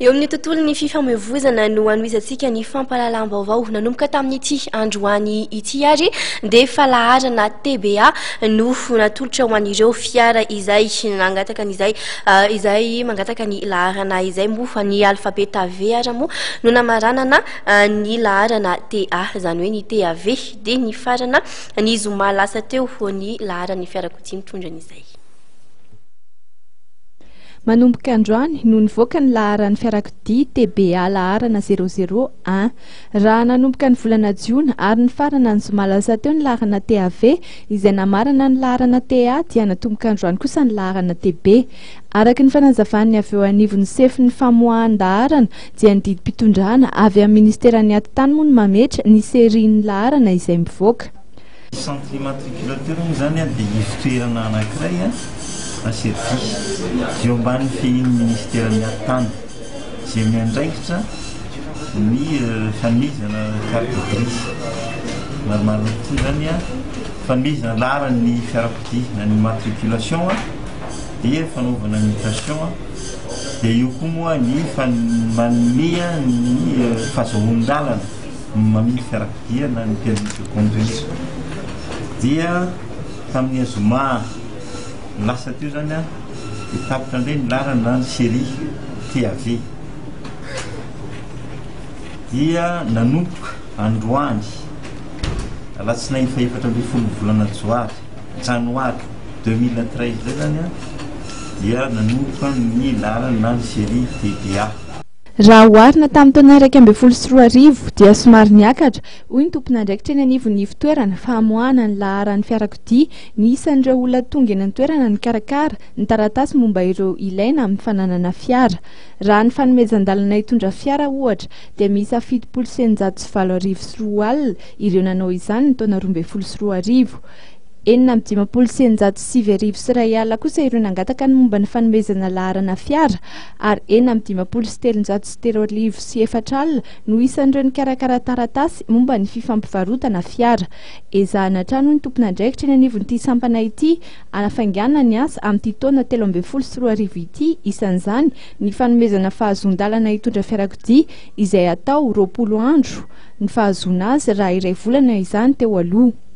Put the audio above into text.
eo amin'ny tontolon'ny fifamoivoizana no anoizantsika ny fampahalalam-baovao nanomboka tamin'ity androany ity ary dia falaharana TBA no natolotra ho an'ireo fiara izay nangataka an'izay izay mangataka ny laharana izay moa ny alfabeta V ary moa no namaranana ny laharana TA izany hoe ny TAV dia ny farana ny zoma lasa teo ny laharan'ny fiarakodia mitondra an'izay. Manomboka androany no nivoaka ny laharan'ny fiarakodia TBA laharana 001 raha nanomboka ny volana jiona ary ny farana ny zoma lasa teo ny laharana TAV izay namarana ny laharana TA dia natomboka androany kosa ny laharana TB. Araka ny fanazavany avy eo anivon'ny sefin'ny famoahan-daharana dia ny didim-pitondrana avy amin'ny ministeran'ny ati-tany moa no mametra ny serin'ny laharana izay mivoaka. Centre immatriculateur zany dia fitoerana anankiray service eo ambany fehin'ny ministeran'ny ati-tany izay miandraikitra ny fanomezana carte grise maromaro tokoa zany fanomezana laharan'ny fiarakodia na ny matriculation dia fanaovana mutation dia io koa moa ny manome ny fahazoan-dalana mamily fiarakodia na ny permis de conduire dia tamin'ny azoma lasa teo zany tapitra indray ny laharana ny série TAV dia nanomboka androany alatsinainy faefatra ambin'ny folo volana janoary 2013 zay zany dia nanomboka ny laharana ny série TBA. Raha oharina tamin'ny taona 2014 dia somary niakatra hoy ny tompon'andraikitra eny anivon'ny fitoerana famoahana ny laharan'ny fiarakodia ny isan'ireo olona tonga eny an-toerana ny karakara ny taratasy momba ireo ilaina amin'ny fananana fiara. Raha ny fanomezan-dalana hitondra fiara ohatra dia miisa 7,940 alina ireo nanao izany ny taona 2014. 9,907 alina kosa ireo nangataka ny momba ny fanomezana laharana fiara ary 9,704 alina no isan'ireo ny karakara taratasy momba ny fifampivarotana fiara. Ezahana hatrany ny tompon'andraikitra eny anivon'ity sampana ity anafainganana ny asa amin'ity taona 2013 ity isan'izany ny fanomezana fahazoan-dalana hitondra fiarakodia izay atao 20 andro ny fahazoana azy raha iray volana izany teo aloha.